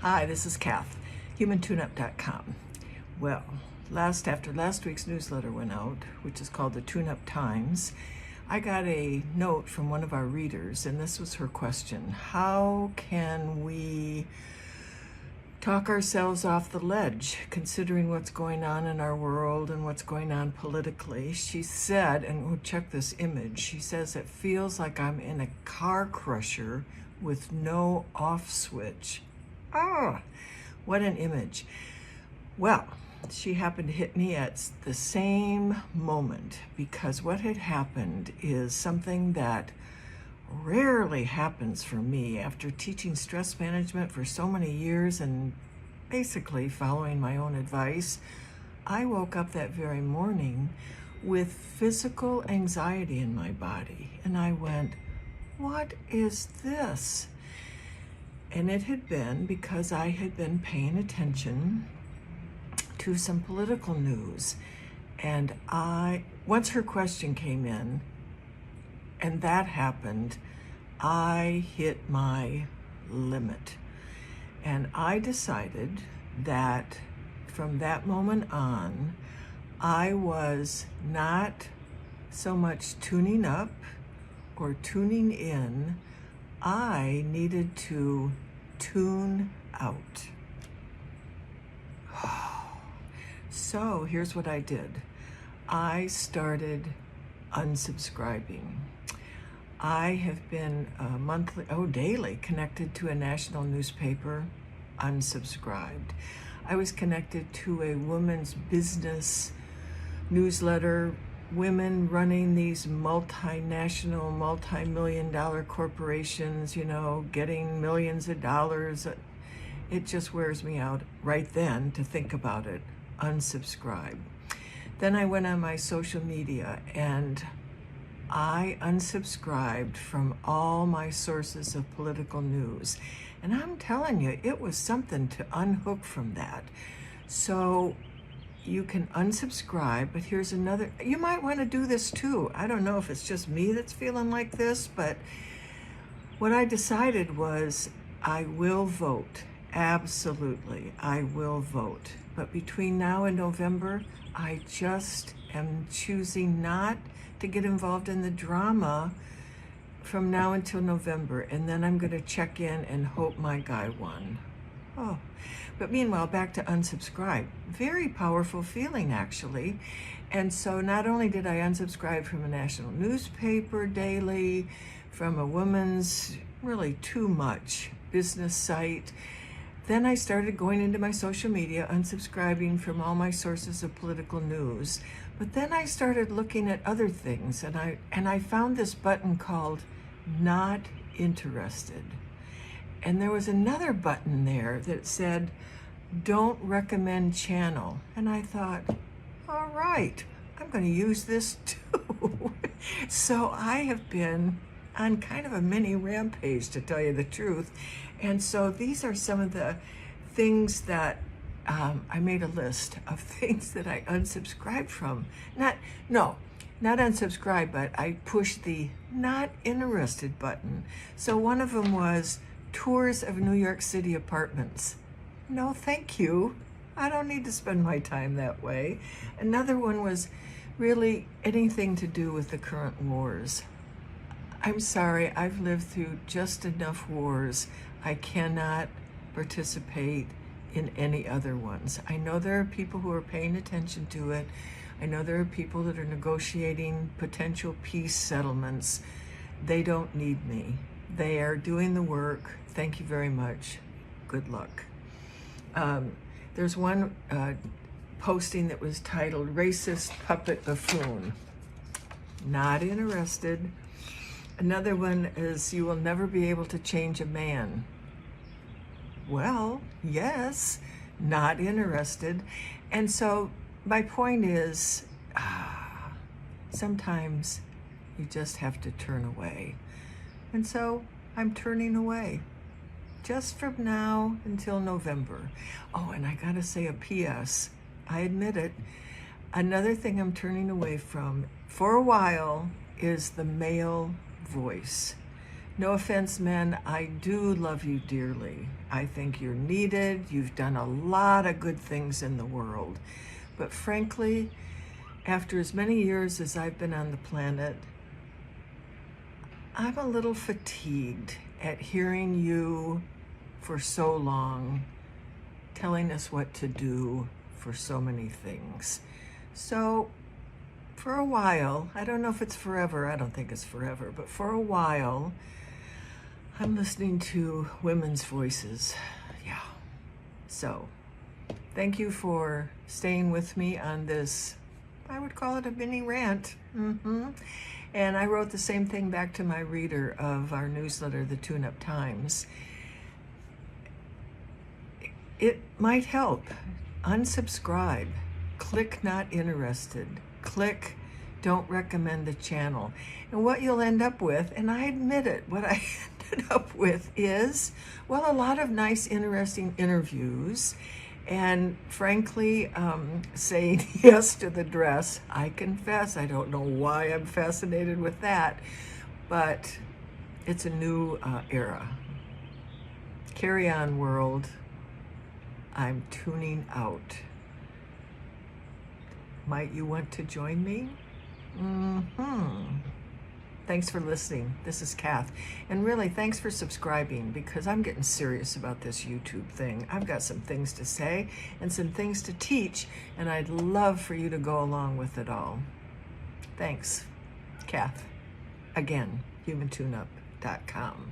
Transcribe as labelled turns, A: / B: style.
A: Hi, this is Cath, humantuneup.com. Well, after last week's newsletter went out, which is called the Tune-Up Times, I got a note from one of our readers, and this was her question. How can we talk ourselves off the ledge, considering what's going on in our world and what's going on politically? She said, and we'll check this image, she says, it feels like I'm in a car crusher with no off switch. Ah, what an image. Well, she happened to hit me at the same moment, because what had happened is something that rarely happens for me after teaching stress management for so many years and basically following my own advice. I woke up that very morning with physical anxiety in my body, and I went, what is this? And it had been because I had been paying attention to some political news. And once her question came in, and that happened, I hit my limit. And I decided that from that moment on, I was not so much tuning up or tuning in. I needed to tune out. So here's what I did. I started unsubscribing. I have been daily connected to a national newspaper, unsubscribed. I was connected to a women's business newsletter, women running these multinational, multi-million-dollar corporations, getting millions of dollars. It just wears me out right then to think about it. Unsubscribe. Then I went on my social media and I unsubscribed from all my sources of political news. And I'm telling you, it was something to unhook from that. So you can unsubscribe, but here's another, you might want to do this too. I don't know if it's just me that's feeling like this, but what I decided was I will vote. Absolutely, I will vote. But between now and November, I just am choosing not to get involved in the drama from now until November. And then I'm going to check in and hope my guy won. Oh, but meanwhile, back to unsubscribe. Very powerful feeling, actually. And so not only did I unsubscribe from a national newspaper daily, from a woman's really too much business site, then I started going into my social media, unsubscribing from all my sources of political news. But then I started looking at other things, and I found this button called Not Interested. And there was another button there that said, Don't Recommend Channel. And I thought, all right, I'm going to use this too. So I have been on kind of a mini rampage, to tell you the truth. And so these are some of the things that I made a list of things that I unsubscribed from. Not unsubscribe, but I pushed the not interested button. So one of them was tours of New York City apartments. No, thank you. I don't need to spend my time that way. Another one was really anything to do with the current wars. I'm sorry, I've lived through just enough wars. I cannot participate in any other ones. I know there are people who are paying attention to it. I know there are people that are negotiating potential peace settlements. They don't need me. They are doing the work. Thank you very much. Good luck. There's one posting that was titled Racist Puppet Buffoon. Not interested. Another one is You Will Never Be Able to Change a Man. Well, yes, not interested. And so my point is, sometimes you just have to turn away. And so I'm turning away just from now until November. Oh, and I gotta say a PS. I admit it. Another thing I'm turning away from for a while is the male voice. No offense, men, I do love you dearly. I think you're needed. You've done a lot of good things in the world. But frankly, after as many years as I've been on the planet, I'm a little fatigued at hearing you for so long, telling us what to do for so many things. So for a while, I don't know if it's forever, I don't think it's forever, but for a while, I'm listening to women's voices. Yeah. So thank you for staying with me on this, I would call it a mini rant. And I wrote the same thing back to my reader of our newsletter, The Tune-Up Times. It might help. Unsubscribe. Click not interested. Click don't recommend the channel. And what you'll end up with, and I admit it, what I ended up with is, well, a lot of nice, interesting interviews. And frankly, saying yes to the dress. I confess, I don't know why I'm fascinated with that, but it's a new era. Carry on, world. I'm tuning out. Might you want to join me? Thanks for listening. This is Cath. And really, thanks for subscribing, because I'm getting serious about this YouTube thing. I've got some things to say and some things to teach, and I'd love for you to go along with it all. Thanks. Cath. Again, humantuneup.com.